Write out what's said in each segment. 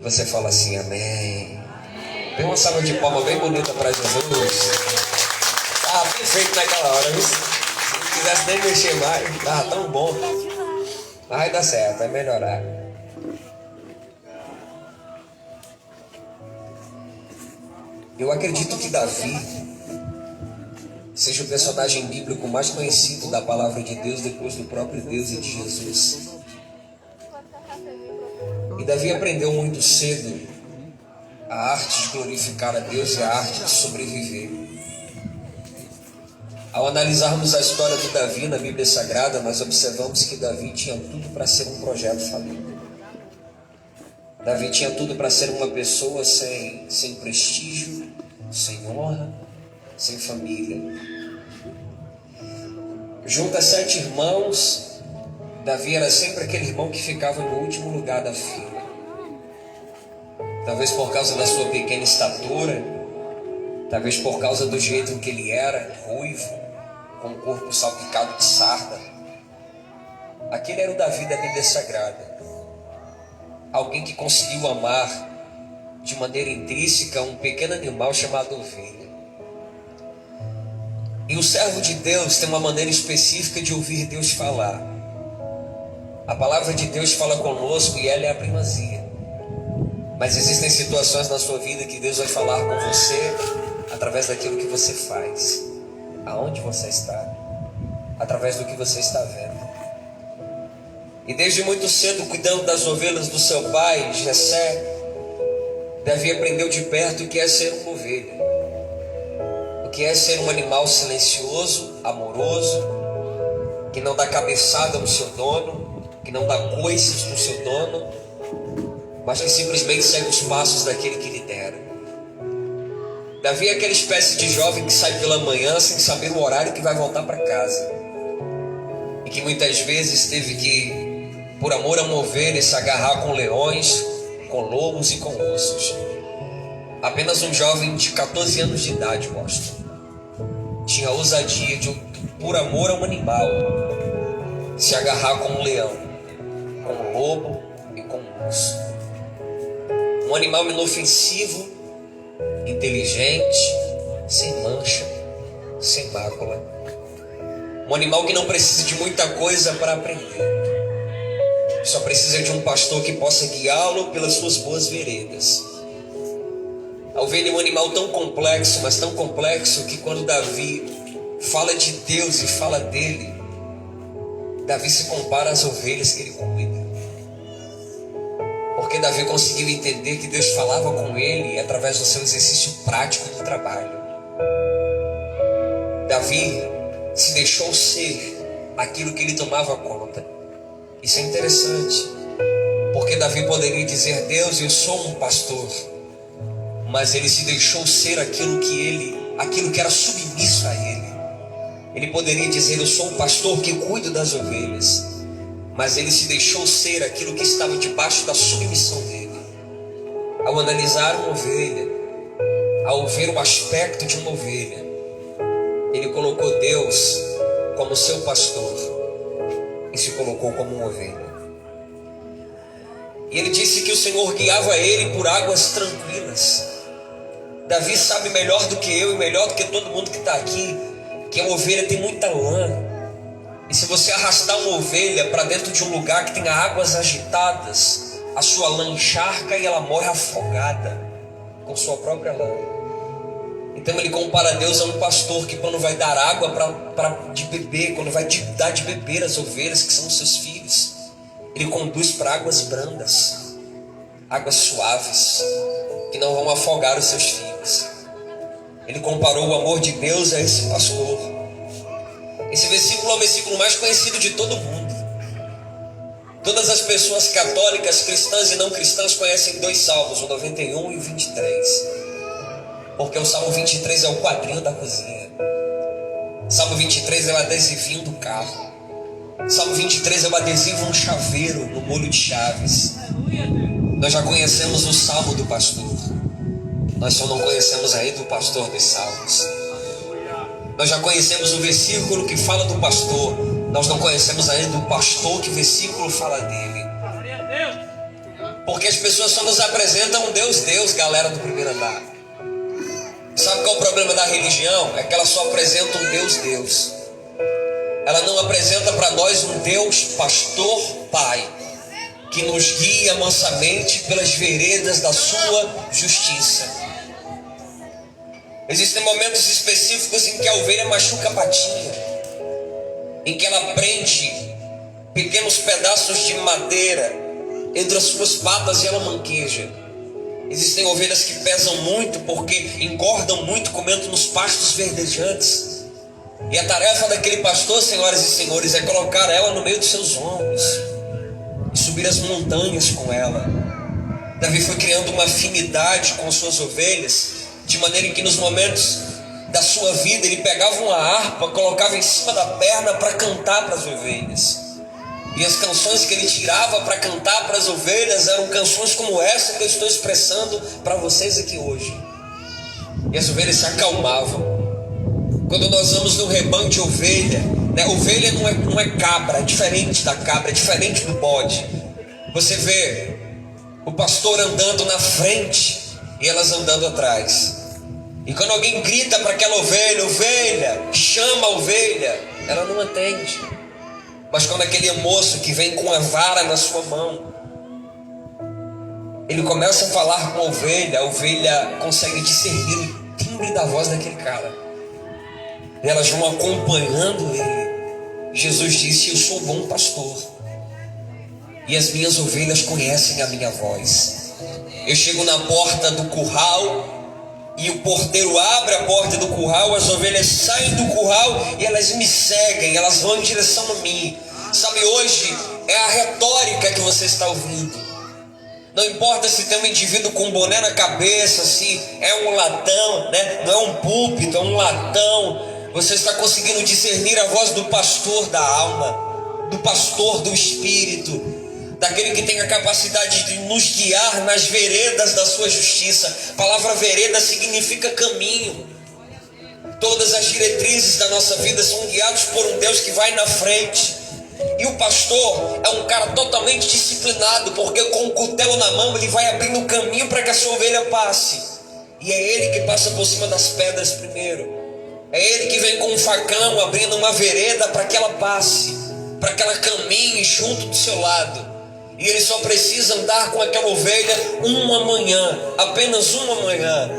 Você fala assim, amém. Tem uma salva de palmas bem bonita para Jesus. Ah, perfeito naquela hora, viu? Se não quisesse nem mexer mais, tava tão bom. Vai dar certo, vai melhorar. Eu acredito que Davi seja o personagem bíblico mais conhecido da palavra de Deus depois do próprio Deus e de Jesus. E Davi aprendeu muito cedo a arte de glorificar a Deus e a arte de sobreviver. Ao analisarmos a história de Davi na Bíblia Sagrada, nós observamos que Davi tinha tudo para ser um projeto falido. Davi tinha tudo para ser uma pessoa sem prestígio, sem honra, sem família. Junto a 7 irmãos, Davi era sempre aquele irmão que ficava no último lugar da fila. Talvez por causa da sua pequena estatura, talvez por causa do jeito que ele era, ruivo, com o corpo salpicado de sarda. Aquele era o Davi da Bíblia Sagrada. Alguém que conseguiu amar de maneira intrínseca um pequeno animal chamado ovelha. E o servo de Deus tem uma maneira específica de ouvir Deus falar. A palavra de Deus fala conosco e ela é a primazia. Mas existem situações na sua vida que Deus vai falar com você através daquilo que você faz. Aonde você está? Através do que você está vendo. E desde muito cedo, cuidando das ovelhas do seu pai, Jessé, Davi aprendeu de perto o que é ser uma ovelha. O que é ser um animal silencioso, amoroso, que não dá cabeçada no seu dono, que não dá coices no seu dono, mas que simplesmente segue os passos daquele que lidera. Davi é aquela espécie de jovem que sai pela manhã sem saber o horário que vai voltar para casa. E que muitas vezes teve que, por amor a uma ovelha, se agarrar com leões, com lobos e com ursos. Apenas um jovem de 14 anos de idade, mostra. Tinha a ousadia de, por amor a um animal, se agarrar com um leão, com um lobo e com um urso. Um animal inofensivo, inteligente, sem mancha, sem mácula. Um animal que não precisa de muita coisa para aprender. Só precisa de um pastor que possa guiá-lo pelas suas boas veredas. A ovelha é um animal tão complexo, mas tão complexo, que quando Davi fala de Deus e fala dele, Davi se compara às ovelhas que ele cuida. Porque Davi conseguiu entender que Deus falava com ele através do seu exercício prático do trabalho. Davi se deixou ser aquilo que ele tomava conta. Isso é interessante, porque Davi poderia dizer: Deus, eu sou um pastor, mas ele se deixou ser aquilo que era submisso a ele. Ele poderia dizer: eu sou um pastor que cuido das ovelhas, mas ele se deixou ser aquilo que estava debaixo da submissão dele. Ao analisar uma ovelha, ao ver o aspecto de uma ovelha, ele colocou Deus como seu pastor e se colocou como uma ovelha. E ele disse que o Senhor guiava ele por águas tranquilas. Davi sabe melhor do que eu e melhor do que todo mundo que está aqui, que a ovelha tem muita lã. E se você arrastar uma ovelha para dentro de um lugar que tenha águas agitadas, a sua lã encharca e ela morre afogada com sua própria lã. Então ele compara Deus a um pastor que, quando vai dar água de beber, quando vai dar de beber as ovelhas que são seus filhos, ele conduz para águas brandas, águas suaves, que não vão afogar os seus filhos. Ele comparou o amor de Deus a esse pastor. Esse versículo é o versículo mais conhecido de todo mundo. Todas as pessoas católicas, cristãs e não cristãs conhecem 2 salmos, o 91 e o 23. Porque o Salmo 23 é o quadrinho da cozinha. O Salmo 23 é o adesivinho do carro. O Salmo 23 é o adesivo no chaveiro, no molho de chaves. Nós já conhecemos o Salmo do pastor. Nós só não conhecemos ainda o pastor dos salmos. Nós já conhecemos o versículo que fala do pastor. Nós não conhecemos ainda o pastor que o versículo fala dele. Porque as pessoas só nos apresentam um Deus, galera do primeiro andar. Sabe qual é o problema da religião? É que ela só apresenta um Deus. Ela não apresenta para nós um Deus pastor, pai, que nos guia mansamente pelas veredas da sua justiça. Existem momentos específicos em que a ovelha machuca a patinha, em que ela prende pequenos pedaços de madeira entre as suas patas e ela manqueja. Existem ovelhas que pesam muito porque engordam muito comendo nos pastos verdejantes. E a tarefa daquele pastor, senhoras e senhores, é colocar ela no meio dos seus ombros e subir as montanhas com ela. Davi foi criando uma afinidade com suas ovelhas, de maneira em que nos momentos da sua vida ele pegava uma harpa, colocava em cima da perna para cantar para as ovelhas. E as canções que ele tirava para cantar para as ovelhas eram canções como essa que eu estou expressando para vocês aqui hoje. E as ovelhas se acalmavam. Quando nós vamos no rebanho de ovelha, né? Ovelha não é cabra, é diferente da cabra, é diferente do bode. Você vê o pastor andando na frente e elas andando atrás. E quando alguém grita para aquela ovelha, ovelha, chama a ovelha, ela não atende. Mas quando aquele moço que vem com a vara na sua mão, ele começa a falar com a ovelha consegue discernir o timbre da voz daquele cara. E elas vão acompanhando ele. Jesus disse: eu sou bom pastor, e as minhas ovelhas conhecem a minha voz. Eu chego na porta do curral, e o porteiro abre a porta do curral, as ovelhas saem do curral e elas me seguem, elas vão em direção a mim. Sabe, hoje é a retórica que você está ouvindo. Não importa se tem um indivíduo com um boné na cabeça, se é um latão, né? Não é um púlpito, é um latão. Você está conseguindo discernir a voz do pastor da alma, do pastor do espírito, daquele que tem a capacidade de nos guiar nas veredas da sua justiça. A palavra vereda significa caminho. Todas as diretrizes da nossa vida são guiadas por um Deus que vai na frente. E o pastor é um cara totalmente disciplinado, porque com o cutelo na mão ele vai abrindo o caminho para que a sua ovelha passe. E é ele que passa por cima das pedras primeiro. É ele que vem com um facão abrindo uma vereda para que ela passe, para que ela caminhe junto do seu lado. E ele só precisa andar com aquela ovelha uma manhã, apenas uma manhã.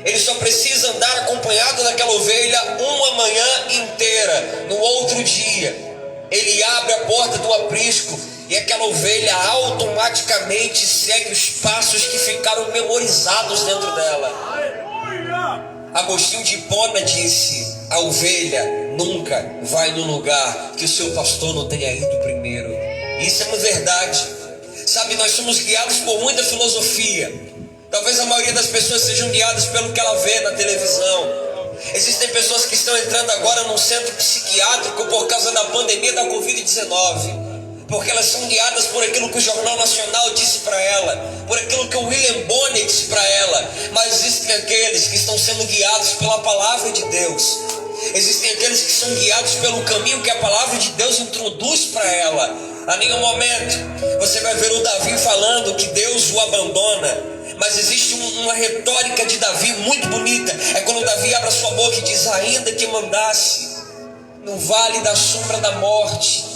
Ele só precisa andar acompanhado daquela ovelha uma manhã inteira. No outro dia, ele abre a porta do aprisco e aquela ovelha automaticamente segue os passos que ficaram memorizados dentro dela. Agostinho de Hipona disse: a ovelha nunca vai no lugar que o seu pastor não tenha ido primeiro. Isso é uma verdade. Sabe, nós somos guiados por muita filosofia. Talvez a maioria das pessoas sejam guiadas pelo que ela vê na televisão. Existem pessoas que estão entrando agora num centro psiquiátrico por causa da pandemia da Covid-19. Porque elas são guiadas por aquilo que o Jornal Nacional disse para ela, por aquilo que o William Bonner disse para ela. Mas existem aqueles que estão sendo guiados pela palavra de Deus. Existem aqueles que são guiados pelo caminho que a palavra de Deus introduz para ela. A nenhum momento você vai ver o Davi falando que Deus o abandona. Mas existe uma retórica de Davi muito bonita. É quando Davi abre a sua boca e diz: ainda que mandasse no vale da sombra da morte.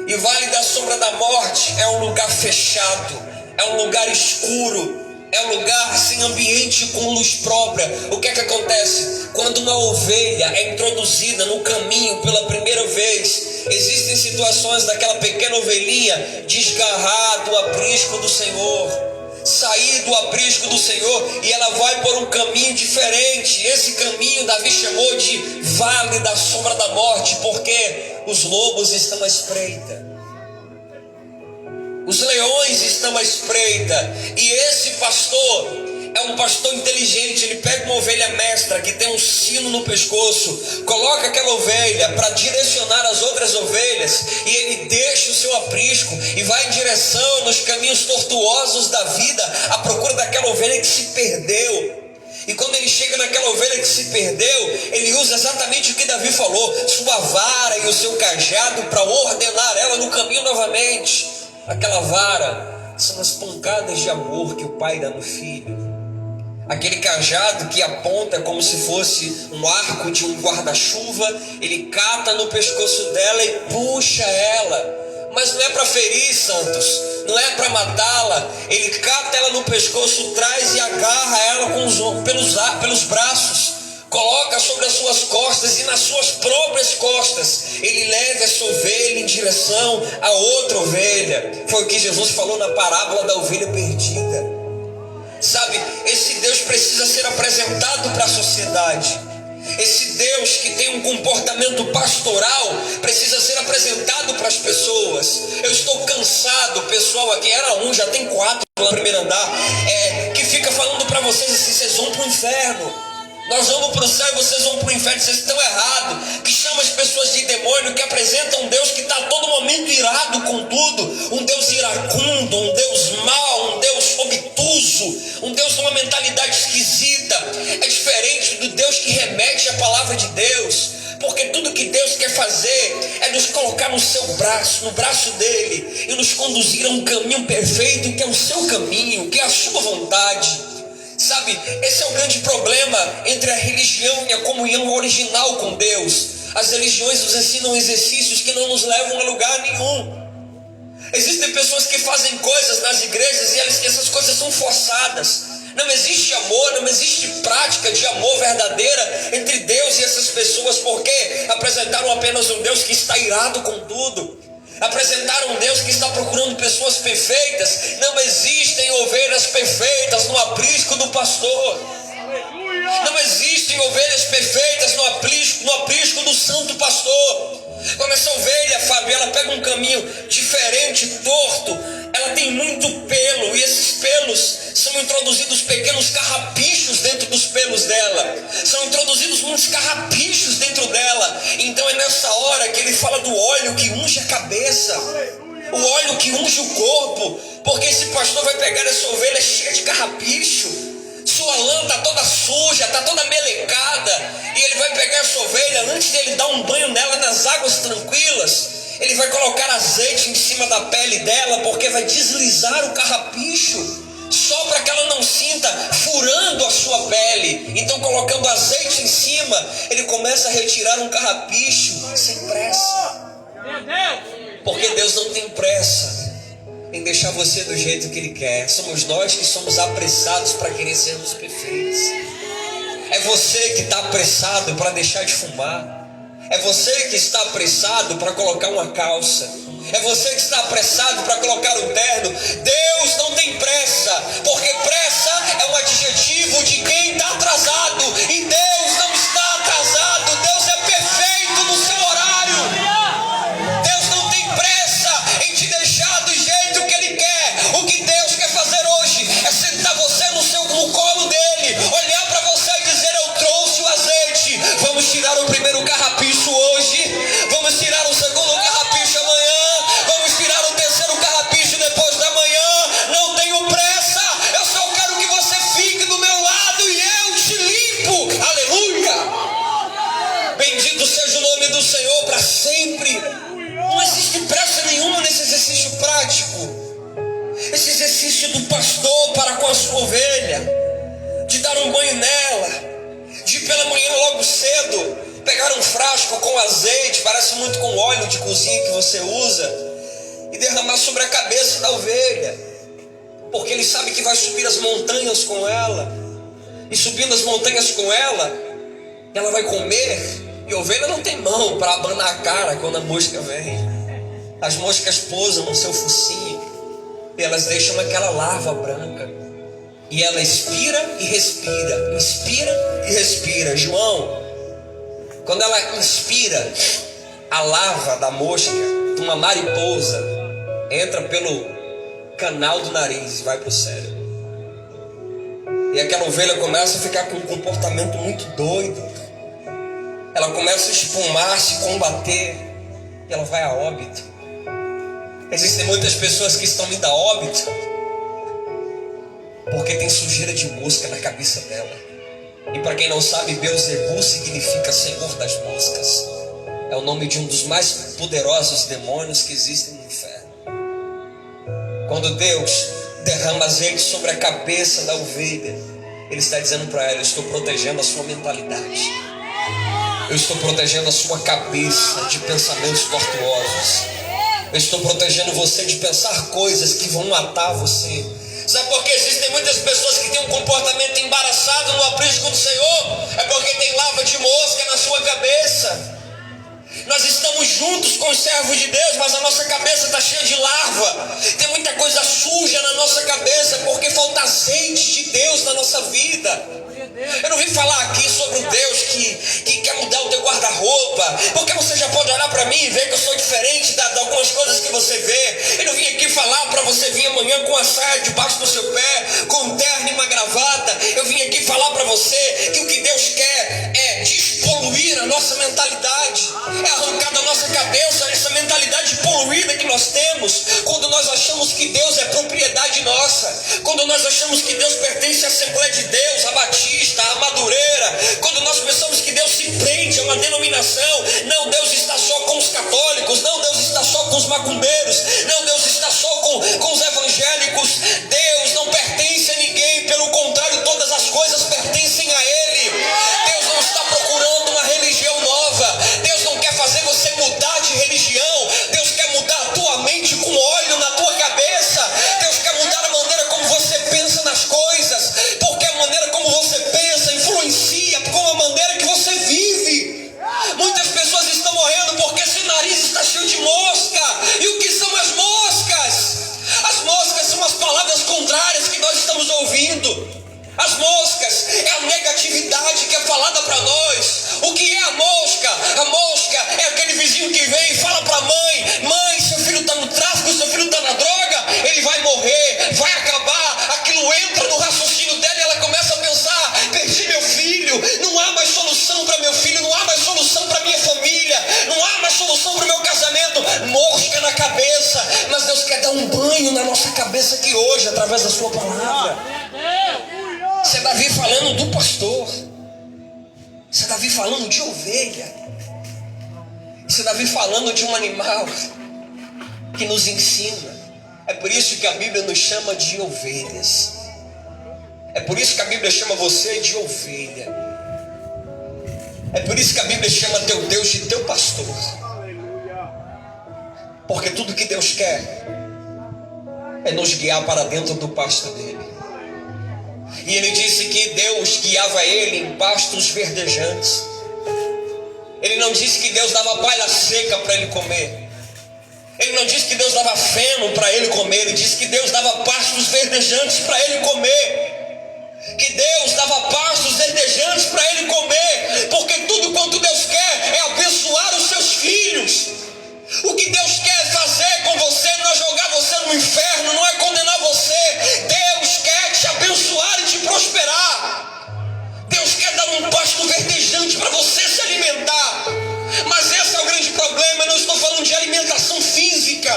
E o vale da sombra da morte é um lugar fechado, é um lugar escuro, é um lugar sem ambiente com luz própria. O que é que acontece? Quando uma ovelha é introduzida no caminho pela primeira vez, existem situações daquela pequena ovelhinha desgarrar do aprisco do Senhor, sair do aprisco do Senhor, e ela vai por um caminho diferente. Esse caminho Davi chamou de vale da sombra da morte, porque os lobos estão à espreita, os leões estão à espreita. E esse pastor é um pastor inteligente. Ele pega uma ovelha mestra que tem um sino no pescoço, coloca aquela ovelha para direcionar as outras ovelhas, e ele deixa o seu aprisco e vai em direção nos caminhos tortuosos da vida à procura daquela ovelha que se perdeu. E quando ele chega naquela ovelha que se perdeu, ele usa exatamente o que Davi falou: sua vara e o seu cajado, para ordenar ela no caminho novamente. Aquela vara são as pancadas de amor que o pai dá no filho. Aquele cajado que aponta como se fosse um arco de um guarda-chuva, ele cata no pescoço dela e puxa ela. Mas não é para ferir, santos, não é para matá-la. Ele cata ela no pescoço, traz e agarra ela pelos braços, coloca sobre as suas costas, e nas suas próprias costas ele leva essa ovelha em direção a outra ovelha. Foi o que Jesus falou na parábola da ovelha perdida. Sabe, esse Deus precisa ser apresentado para a sociedade. Esse Deus que tem um comportamento pastoral precisa ser apresentado para as pessoas. Eu estou cansado, pessoal, aqui era um, já tem 4 lá no primeiro andar, que fica falando para vocês assim: vocês vão para o inferno. Nós vamos para o céu e vocês vão para o inferno. Vocês estão errados. Que chama as pessoas de demônio, que apresenta um Deus que está a todo momento irado com tudo. Um Deus iracundo, um Deus mau, um Deus obtuso, um Deus de uma mentalidade esquisita. É diferente do Deus que remete à palavra de Deus. Porque tudo que Deus quer fazer é nos colocar no seu braço, no braço dele, e nos conduzir a um caminho perfeito, que é o seu caminho, que é a sua vontade. Sabe, esse é o grande problema entre a religião e a comunhão original com Deus. As religiões nos ensinam exercícios que não nos levam a lugar nenhum. Existem pessoas que fazem coisas nas igrejas e essas coisas são forçadas. Não existe amor, não existe prática de amor verdadeira entre Deus e essas pessoas, porque apresentaram apenas um Deus que está irado com tudo. Apresentaram um Deus que está procurando pessoas perfeitas. Não existem ovelhas perfeitas no aprisco do pastor. Não existem ovelhas perfeitas no aprisco do santo pastor. Quando essa ovelha, Fábio, ela pega um caminho diferente, torto, ela tem muito pelo, e esses pelos são introduzidos pequenos carrapichos dentro dos pelos dela. São introduzidos muitos carrapichos dentro dela. Então é nessa hora que ele fala do óleo que unge a cabeça, o óleo que unge o corpo, porque esse pastor vai pegar essa ovelha cheia de carrapicho. Sua lã está toda suja, está toda melecada, e ele vai pegar essa ovelha, antes de ele dar um banho nela nas águas tranquilas, ele vai colocar azeite em cima da pele dela, porque vai deslizar o carrapicho, só para que ela não sinta furando a sua pele. Então, colocando azeite em cima, ele começa a retirar um carrapicho sem pressa, porque Deus não tem pressa em deixar você do jeito que Ele quer. Somos nós que somos apressados para querer sermos perfeitos. É você que está apressado para deixar de fumar. É você que está apressado para colocar uma calça. É você que está apressado para colocar um terno. Deus não tem pressa, porque pressa é um adjetivo de quem está atrasado. E Deus não está atrasado. Deus é perfeito no seu horário. Deus não tem pressa em te deixar do jeito que Ele quer. O que Deus quer fazer hoje é sentar você no colo dele, olhar para você e dizer: eu trouxe o azeite. Vamos tirar o primeiro carrapicho hoje, vamos tirar o segundo carrapicho amanhã, vamos tirar o terceiro carrapicho depois da manhã. Não tenho pressa, eu só quero que você fique do meu lado e eu te limpo. Aleluia! Bendito seja o nome do Senhor para sempre. Não existe pressa nenhuma nesse exercício prático. Esse exercício do pastor para com a sua ovelha, de dar um banho nela, de pela manhã logo cedo pegar um frasco com azeite, parece muito com óleo de cozinha que você usa, e derramar sobre a cabeça da ovelha, porque ele sabe que vai subir as montanhas com ela, e subindo as montanhas com ela, ela vai comer. E a ovelha não tem mão para abanar a cara quando a mosca vem. As moscas pousam no seu focinho e elas deixam aquela larva branca. E ela expira e respira, inspira e respira. João, quando ela inspira, a larva da mosca, de uma mariposa, entra pelo canal do nariz e vai para o cérebro. E aquela ovelha começa a ficar com um comportamento muito doido. Ela começa a espumar, se combater, e ela vai a óbito. Existem muitas pessoas que estão indo a óbito porque tem sujeira de mosca na cabeça dela. E para quem não sabe, Beelzebul significa Senhor das moscas. É o nome de um dos mais poderosos demônios que existem no inferno. Quando Deus derrama azeite sobre a cabeça da ovelha, Ele está dizendo para ela: eu estou protegendo a sua mentalidade, eu estou protegendo a sua cabeça de pensamentos tortuosos, eu estou protegendo você de pensar coisas que vão matar você. Sabe por que existem muitas pessoas que têm um comportamento embaraçado no aprisco do Senhor? É porque tem lava de mosca na sua cabeça. Nós estamos juntos com os servos de Deus, mas a nossa cabeça está cheia de larva. Tem muita coisa suja na nossa cabeça, porque falta azeite de Deus na nossa vida. Eu não vim falar aqui sobre um Deus que quer mudar o teu guarda-roupa, porque você já pode olhar para mim e ver que eu sou diferente de algumas coisas que você vê. Eu não vim aqui falar para você vir amanhã com a saia debaixo do seu pé, com um terno e uma gravata. Eu vim aqui falar para você que o que Deus quer é despoluir a nossa mentalidade, é arrancar da nossa cabeça essa mentalidade poluída que nós temos, quando nós achamos que Deus é propriedade nossa, quando nós achamos que Deus pertence à Assembleia de Deus, à Batista, à Madureira, quando nós pensamos que Deus se prende a uma denominação. Não, Deus está só com os católicos, não, Deus está só com os macumbeiros, não, Deus está só com os evangélicos. Deus não pertence a ninguém, pelo contrário, todas as coisas pertencem a Ele. Deus não está procurando uma religião nova, Deus não quer fazer você mudar de religião, Deus quer mudar a tua mente com óleo na tua cabeça. Deus quer mudar a maneira como você pensa nas coisas, porque a maneira como você pensa influencia com a maneira que você vive. Muitas pessoas estão morrendo porque seu nariz está cheio de mosca. E o que são as moscas? As moscas são as palavras contrárias que nós estamos ouvindo. As moscas é a negatividade que é falada para nós. O que é a mosca? A mosca é aquele vizinho que vem e fala para a mãe: mãe, seu filho está no tráfico, seu filho está na droga, ele vai morrer, vai acabar. Aquilo entra no raciocínio dela e ela começa a pensar: perdi meu filho, não há mais solução para meu filho, não há mais solução para minha família, não há mais solução para o meu casamento. Mosca na cabeça. Mas Deus quer dar um banho na nossa cabeça aqui hoje, através da sua palavra. Isso é Davi falando do pastor, isso é Davi falando de ovelha, isso é Davi falando de um animal que nos ensina. É por isso que a Bíblia nos chama de ovelhas, é por isso que a Bíblia chama você de ovelha, é por isso que a Bíblia chama teu Deus de teu pastor, porque tudo que Deus quer é nos guiar para dentro do pasto dele. E ele disse que Deus guiava ele em pastos verdejantes. Ele não disse que Deus dava palha seca para ele comer. Ele não disse que Deus dava feno para ele comer. Ele disse que Deus dava pastos verdejantes para ele comer. Que Deus dava pastos verdejantes para ele comer. Porque tudo quanto Deus quer é abençoar os seus filhos. O que Deus quer fazer com você não é jogar você no inferno, não é condenar você. Deus quer te abençoar e te prosperar. Deus quer dar um pasto verdejante para você se alimentar. Mas esse é o grande problema. Eu não estou falando de alimentação física,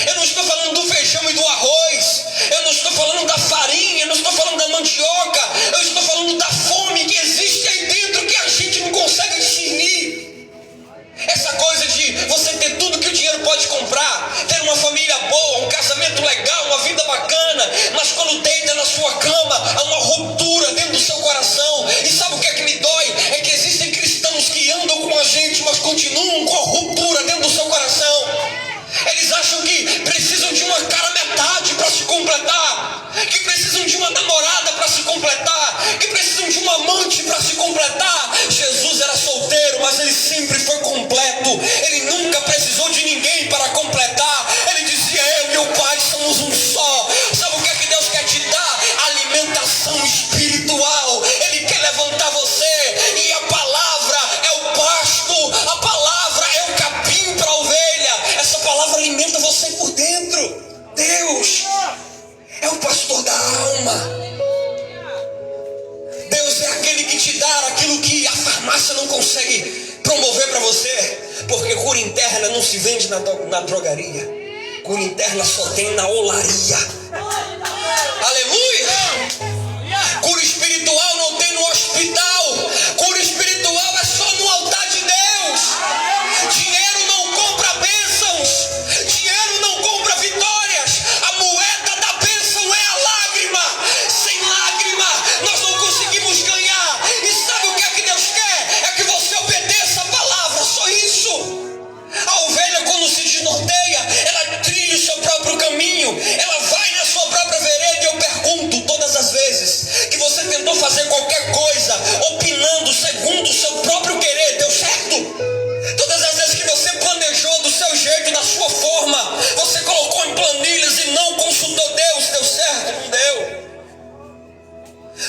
eu não estou falando do feijão e do arroz, eu não estou falando da farinha, eu não estou falando da mandioca, eu estou falando da fome que existe aí dentro, que a gente não consegue discernir. Essa coisa de você ter tudo que o dinheiro pode comprar, ter uma família boa, um casamento legal, uma vida bacana, mas quando deita na sua cama, há uma ruptura dentro do seu coração. E sabe o que é que me dói? É que existem cristãos que andam com a gente, mas continuam com a ruptura dentro do seu coração. Eles acham que precisam de uma cara metade para se completar, que precisam de uma namorada para se completar, que precisam de uma amante para se completar. Jesus era solteiro, mas ele sempre foi completo. Ele nunca precisou de ninguém para completar. Ele dizia: eu e o Pai somos um só. Sabe o que é que Deus quer te dar? Alimentação espiritual. Ele quer levantar você. E a palavra é o pasto, a palavra é o capim para a ovelha. Essa palavra alimenta você por dentro. Deus é o pastor da alma. Deus é aquele que te dá aquilo que a farmácia não consegue promover para você. Porque cura interna não se vende na drogaria. Cura interna só tem na olaria. Aleluia! Cura espiritual não tem no hospital. Cura espiritual é só no altar de Deus. Dinheiro não compra bênçãos. Dinheiro não compra vitórias. A moeda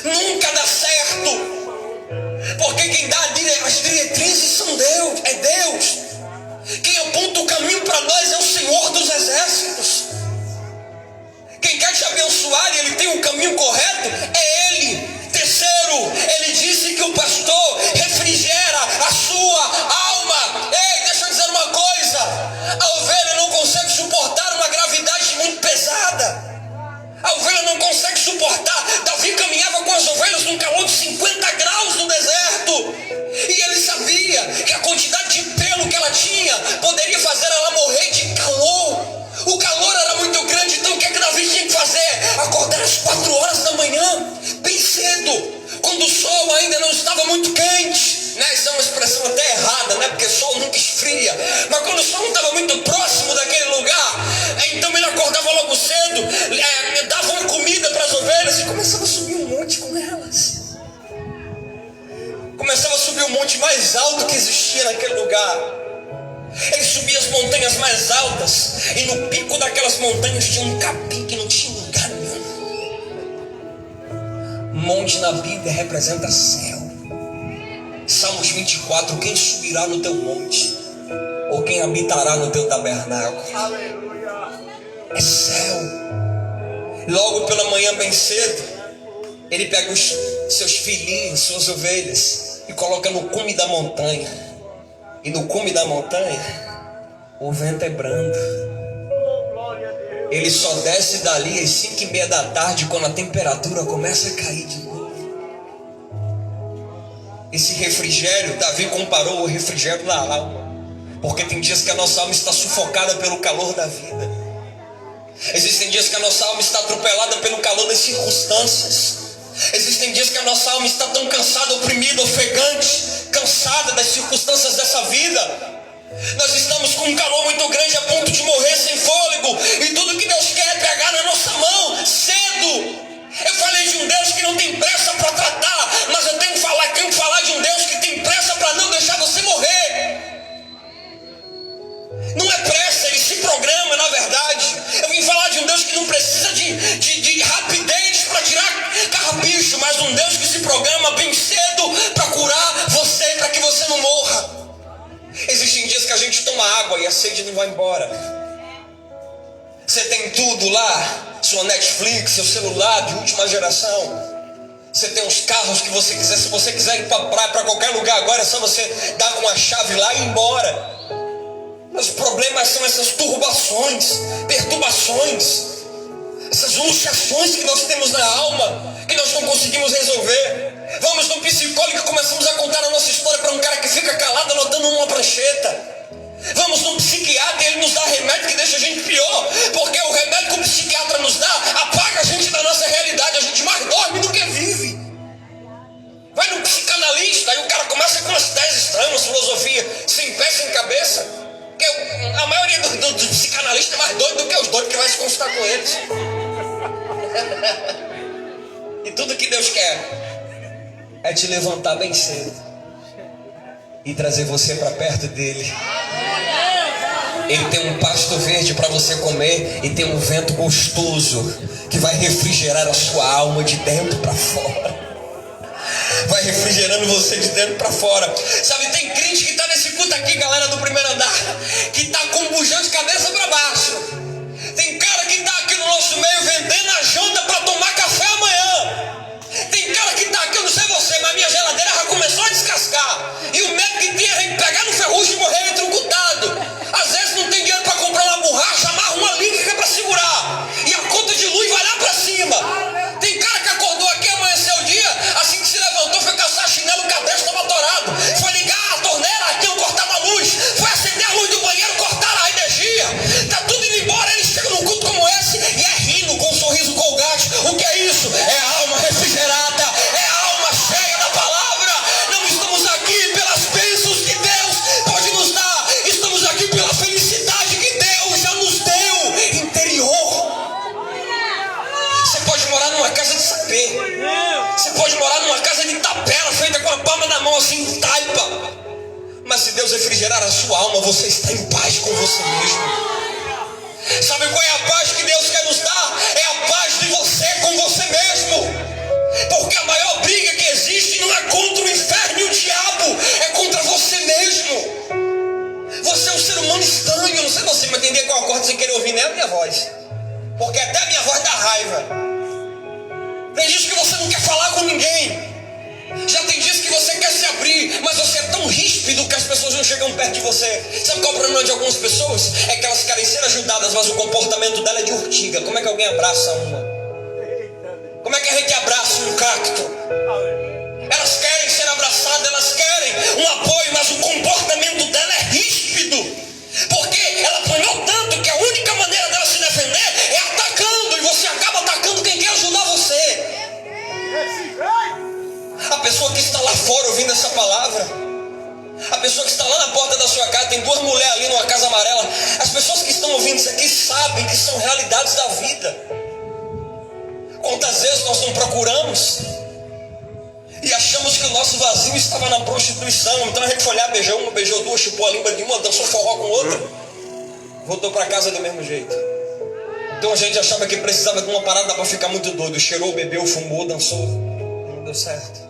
nunca dá certo. Porque quem dá as diretrizes são Deus, é Deus. Quem aponta o caminho para nós é o Senhor dos Exércitos. Quem quer te abençoar e ele tem um caminho correto, é Ele. Terceiro, Ele disse que o pastor refrigera a sua alma. Ei, deixa eu dizer uma coisa. A ovelha não consegue suportar uma gravidade muito pesada. A ovelha não consegue suportar. Davi caminhava com as ovelhas num calor de 50 graus no deserto. E ele sabia que a quantidade de pelo que ela tinha poderia fazer ela morrer de calor. O calor era muito grande, então o que é que Davi tinha que fazer? Acordar às 4 horas da manhã, bem cedo, quando o sol ainda não estava muito quente. Essa é uma expressão até errada, porque o sol nunca esfria. Mas quando o sol não estava muito próximo daquele lugar, então ele acordava logo cedo, dava uma comida para as ovelhas e começava a subir um monte com elas. Começava a subir o monte mais alto que existia naquele lugar. Ele subia as montanhas mais altas, e no pico daquelas montanhas tinha um capim que não tinha lugar nenhum. Monte na Bíblia representa céu. Salmos 24, quem subirá no teu monte? Ou quem habitará no teu tabernáculo? É céu. Logo pela manhã bem cedo, ele pega os seus filhinhos, suas ovelhas, e coloca no cume da montanha. E no cume da montanha, o vento é brando. Ele só desce dali às 5:30 da tarde, quando a temperatura começa a cair de novo. Esse refrigério, Davi comparou o refrigério da alma. Porque tem dias que a nossa alma está sufocada pelo calor da vida. Existem dias que a nossa alma está atropelada pelo calor das circunstâncias. Existem dias que a nossa alma está tão cansada, oprimida, ofegante, cansada das circunstâncias dessa vida. Nós estamos com um calor muito grande a ponto de morrer sem fôlego. E tudo que Deus quer é pegar na nossa mão cedo. Eu falei de um Deus que não tem pressa para tratar, mas eu tenho que falar de um Deus que tem pressa para não deixar você morrer. Não é pressa, ele se programa, na verdade. Eu vim falar de um Deus que não precisa de rapidez para tirar carrapicho, mas um Deus que se programa bem cedo para curar você, para que você não morra. Existem dias que a gente toma água e a sede não vai embora. Você tem tudo lá, sua Netflix, seu celular de última geração. Você tem os carros que você quiser. Se você quiser ir para praia, para qualquer lugar agora, é só você dar com a chave lá e ir embora. Mas o problema são essas turbações, perturbações, essas luxações que nós temos na alma, que nós não conseguimos resolver. Vamos no psicólogo e começamos a contar a nossa história para um cara que fica calado anotando numa prancheta. Vamos no psiquiatra e ele nos dá remédio que deixa a gente pior, porque o remédio que o psiquiatra nos dá apaga a gente da nossa realidade. A gente mais dorme do que vive. Vai no psicanalista e o cara começa com umas ideias estranhas, filosofia sem pé, sem cabeça. Porque a maioria dos psicanalistas é mais doido do que os doidos que vai se consultar com eles. E tudo que Deus quer é te levantar bem cedo e trazer você para perto dele. Ele tem um pasto verde para você comer e tem um vento gostoso que vai refrigerar a sua alma de dentro para fora. Vai refrigerando você de dentro para fora. Sabe, tem crente que está nesse culto aqui, galera do primeiro andar, que está com um bujão de cabeça para baixo. Tem cara que está aqui no nosso meio vendendo a janta para tomar café amanhã. Tem cara que está aqui, eu não sei você, mas minha geladeira já começou a descascar. E o medo que tinha é pegar no ferrugem e morrer eletrocutado. Às vezes não tem dinheiro para comprar uma borracha, amarra uma liga para segurar. E a conta de luz vai lá para cima. Tem cara que acordou aqui, amanheceu o dia, assim que se levantou, foi caçar chinelo, o cabelo estava atorado. Foi ligar a torneira, aqui não cortava a luz. Foi acender a luz do banheiro, cortaram a energia. Tá tudo indo embora, eles chegam num culto como esse e é rindo com um sorriso colgate. O que é isso? É a alma refrigerada, é a alma cheia da palavra. Não estamos aqui pelas bênçãos que Deus pode nos dar. Estamos aqui pela felicidade que Deus já nos deu interior. Você pode morar numa casa de sapê. Você pode morar numa casa de tapera feita com a palma da mão assim, taipa. Mas se Deus refrigerar a sua alma, você está em paz com você mesmo. Sabe qual é a paz que Deus quer nos dar? É a paz de você com você mesmo. Porque a maior chegando perto de você. Sabe qual é o problema de algumas pessoas? É que elas querem ser ajudadas, mas o comportamento dela é de urtiga. Como é que alguém abraça uma? Como é que a gente abraça um cacto? Elas querem ser abraçadas, elas querem um apoio, mas o comportamento dela é ríspido. Porque ela apanhou tanto que a única maneira dela se defender é atacando. E você acaba atacando quem quer ajudar você. A pessoa que está lá fora ouvindo essa palavra, a pessoa que está lá na porta da sua casa, tem 2 mulheres ali numa casa amarela. As pessoas que estão ouvindo isso aqui sabem que são realidades da vida. Quantas vezes nós não procuramos e achamos que o nosso vazio estava na prostituição. Então a gente foi olhar, beijou uma, beijou duas, chupou a língua de uma, dançou forró com outra, voltou para casa do mesmo jeito. Então a gente achava que precisava de uma parada para ficar muito doido. Cheirou, bebeu, fumou, dançou. Não deu certo.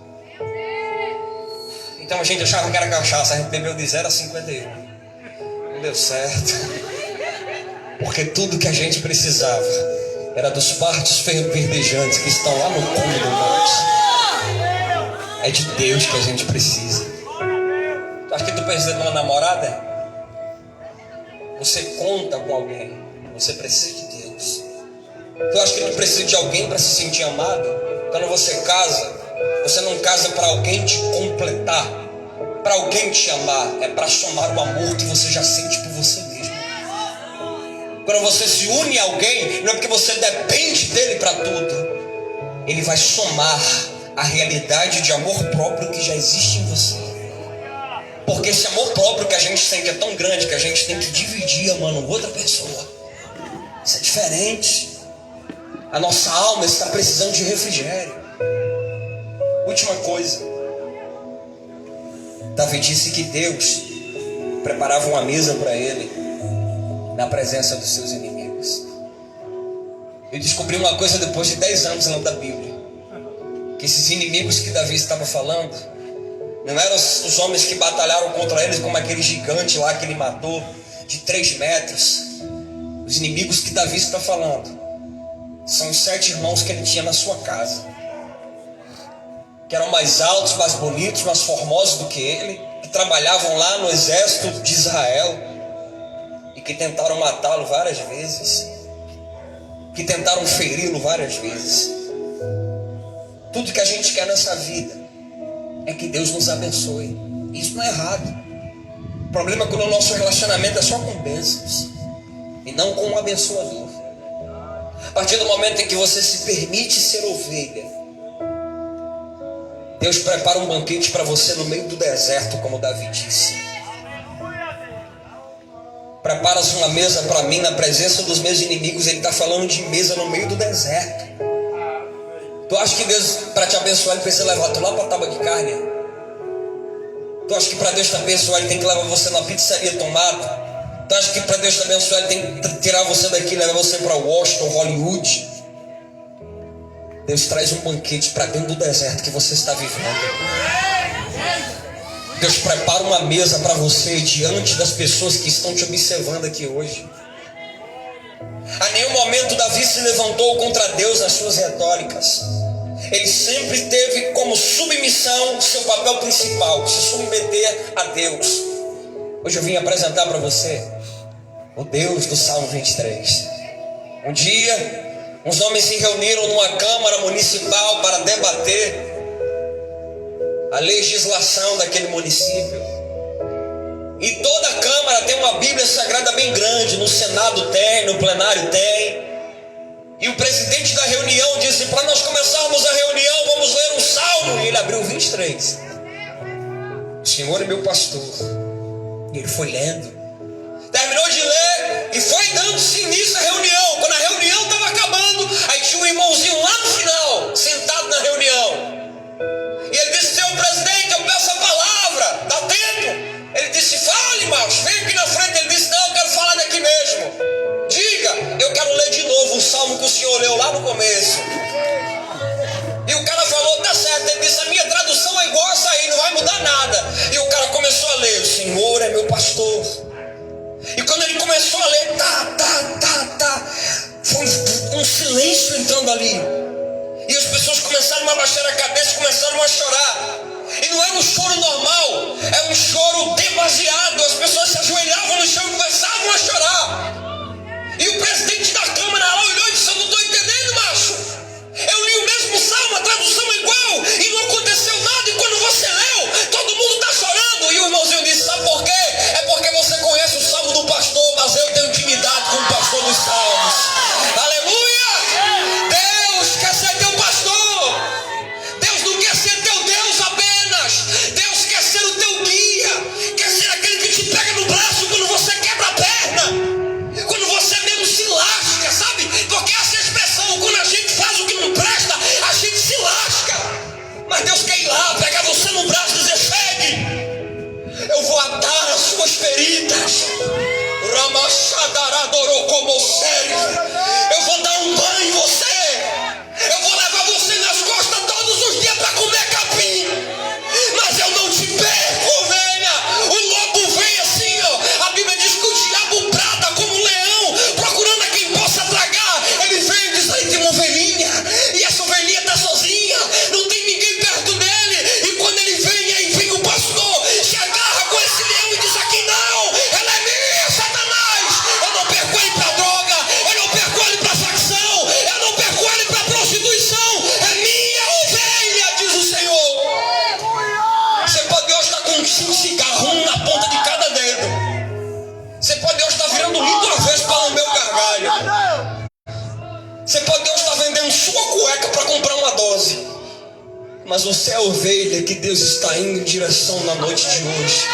Então a gente achava que era cachaça. A gente bebeu de 0 a 51. Não deu certo. Porque tudo que a gente precisava era dos partos verdejantes que estão lá no cume do monte. É de Deus que a gente precisa. Tu acha que tu precisa de uma namorada? Você conta com alguém. Você precisa de Deus. Tu acha que tu precisa de alguém para se sentir amado? Quando você casa, você não casa para alguém te completar, para alguém te amar. É para somar o amor que você já sente por você mesmo. Quando você se une a alguém, não é porque você depende dele para tudo. Ele vai somar a realidade de amor próprio que já existe em você. Porque esse amor próprio que a gente sente é tão grande que a gente tem que dividir amando outra pessoa. Isso é diferente. A nossa alma está precisando de refrigério. Última coisa. Davi disse que Deus preparava uma mesa para ele na presença dos seus inimigos. Eu descobri uma coisa depois de 10 anos lendo a Bíblia. Que esses inimigos que Davi estava falando não eram os homens que batalharam contra eles como aquele gigante lá que ele matou de 3 metros. Os inimigos que Davi está falando são os 7 irmãos que ele tinha na sua casa, que eram mais altos, mais bonitos, mais formosos do que ele, que trabalhavam lá no exército de Israel e que tentaram matá-lo várias vezes, que tentaram feri-lo várias vezes. Tudo que a gente quer nessa vida é que Deus nos abençoe. Isso não é errado. O problema é quando o nosso relacionamento é só com bênçãos e não com um abençoador. A partir do momento em que você se permite ser ovelha, Deus prepara um banquete para você no meio do deserto, como Davi disse. Preparas uma mesa para mim na presença dos meus inimigos. Ele está falando de mesa no meio do deserto. Tu acha que Deus, para te abençoar, ele precisa levar tu lá para a tábua de carne? Tu acha que para Deus te abençoar, ele tem que levar você na pizzaria tomado? Tu acha que para Deus te abençoar, ele tem que tirar você daqui e levar você para Washington, Hollywood? Deus traz um banquete para dentro do deserto que você está vivendo. Deus prepara uma mesa para você diante das pessoas que estão te observando aqui hoje. A nenhum momento Davi se levantou contra Deus nas suas retóricas. Ele sempre teve como submissão seu papel principal, se submeter a Deus. Hoje eu vim apresentar para você o Deus do Salmo 23. Um dia, uns homens se reuniram numa Câmara Municipal para debater a legislação daquele município. E toda a Câmara tem uma Bíblia Sagrada bem grande, no Senado tem, no plenário tem. E o presidente da reunião disse: para nós começarmos a reunião, vamos ler um salmo. E ele abriu 23. O Senhor é meu pastor. E ele foi lendo. Terminou de ler e foi dando-se início à reunião. Quando a reunião estava acabando, aí tinha um irmãozinho lá no final, sentado na reunião. E ele disse: senhor presidente, eu peço a palavra, dá tempo? Ele disse: fale, macho, vem aqui na frente. Ele disse: não, eu quero falar daqui mesmo. Diga, eu quero ler de novo o salmo que o senhor leu lá no começo. E o cara falou: tá certo. Ele disse: a minha tradução é igual essa aí, não vai mudar nada. E o cara começou a ler: o Senhor é meu pastor. E quando ele começou a ler, foi um silêncio entrando ali. E as pessoas começaram a baixar a cabeça, começaram a chorar. E não era um choro normal, era um choro demasiado. As pessoas se ajoelhavam no chão e começavam a chorar. E o presidente da Câmara lá olhou e disse: eu não estou entendendo, macho. Eu li o mesmo salmo, a tradução é igual, e não aconteceu nada. E quando você leu, todo mundo está chorando. E o irmãozinho disse: sabe por quê? É porque você conhece o salmo do pastor, mas eu tenho intimidade com o pastor dos salmos. Aleluia! Deus quer ser teu pastor. Deus não quer ser teu Deus apenas. Deus quer ser o teu guia. Quer ser aquele que te pega no braço quando você quebra a perna, quando você mesmo se lasca, sabe? Porque essa é a expressão: quando a gente faz o que não presta, a gente se lasca. Mas Deus quer ir lá, pegar você no braço e dizer: chegue, eu vou atar as suas feridas. Eu vou dar um banho em você. Eu vou levar você nas costas todos os dias para comer capim. Mas eu não te perco, ovelha. O lobo vem assim, ó. A Bíblia diz que o diabo brada como um leão, procurando a quem possa tragar. Ele vem e diz: aí tem uma ovelhinha, e essa ovelhinha está sozinha, não tem ninguém perto dele. E quando ele vem, aí vem o pastor, se agarra com esse leão e diz: aqui não, ela é minha, Satanás. Eu não perco ele para droga, eu não perco ele para facção, eu não perco ele para prostituição. É minha ovelha, diz o Senhor. Você pode hoje estar com um cigarro, um na ponta de cada dedo. Você pode hoje estar virando lindo uma vez para lamber o gargalho. Você pode hoje estar vendendo sua cueca para comprar uma dose. Mas você é a ovelha que Deus está indo em direção na noite de hoje.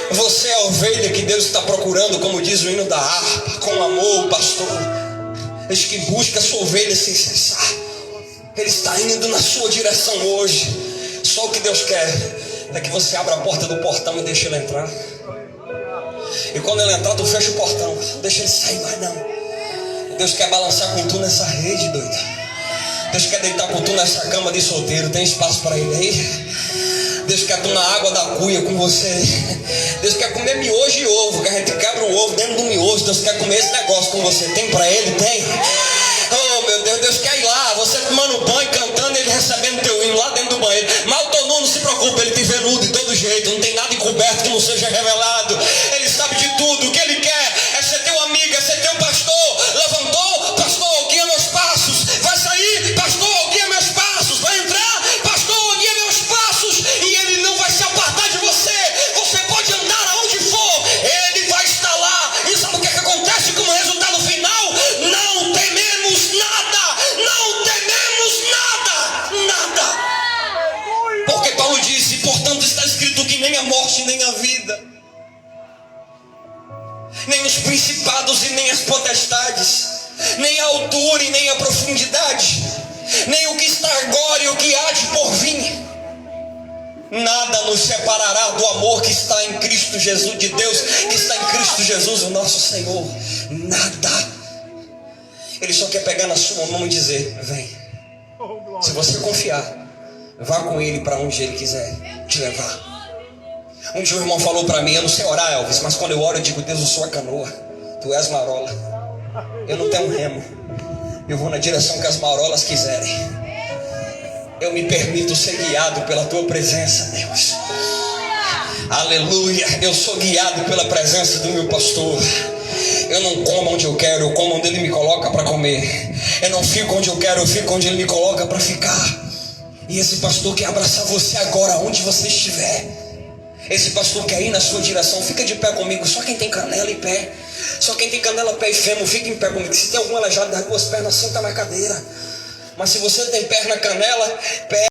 Você é a ovelha que Deus está procurando, como diz o hino da harpa, com amor, pastor. Eis que busca a sua ovelha sem cessar. Ele está indo na sua direção hoje. Só o que Deus quer é que você abra a porta do portão e deixe ele entrar. E quando ele entrar, tu fecha o portão. Não deixa ele sair mais não. Deus quer balançar com tu nessa rede, doida. Deus quer deitar com tu nessa cama de solteiro. Tem espaço para ele aí? Deus quer tomar água da cuia com você. Deus quer comer miojo e ovo, que a gente quebra o ovo dentro do miojo. Deus quer comer esse negócio com você. Tem para ele? Tem. Oh meu Deus, Deus quer ir lá, você tomando banho, cantando, ele recebendo teu hino lá dentro do banheiro. Mas o teu não se preocupa, ele te vê nudo de todo jeito. Não tem nada encoberto que não seja revelado. Ele sabe de tudo. O que ele quer é ser teu amigo, é ser teu pastor. Levantou, pastor, guia meus passos. Vai sair, pastor, guia meus passos. Vai entrar, pastor, guia meus passos. E ele não vai se apartar de você. Você pode andar aonde for, ele vai estar lá. E sabe o que acontece como resultado final? Não tememos nada. Não tememos nada. Nada. Porque Paulo disse: portanto está escrito que nem a morte nem a vida, nem os principados e nem as potestades, nem a altura e nem a profundidade, nem o que está agora e o que há de por vir, nada nos separará do amor que está em Cristo Jesus, de Deus que está em Cristo Jesus, o nosso Senhor. Nada. Ele só quer pegar na sua mão e dizer: vem. Se você confiar, vá com ele para onde ele quiser te levar. Um dia o irmão falou para mim: eu não sei orar, Elvis, mas quando eu oro eu digo: Deus, eu sou a canoa, tu és marola. Eu não tenho remo, eu vou na direção que as marolas quiserem. Eu me permito ser guiado pela tua presença, Deus. Aleluia. Eu sou guiado pela presença do meu pastor. Eu não como onde eu quero, eu como onde ele me coloca para comer. Eu não fico onde eu quero, eu fico onde ele me coloca para ficar. E esse pastor quer abraçar você agora, onde você estiver. Esse pastor quer ir na sua direção. Fica de pé comigo. Só quem tem canela e pé. Só quem tem canela, pé e fêmur, fica em pé comigo. Se tem algum aleijado das duas pernas, senta na cadeira. Mas se você tem perna, canela, pé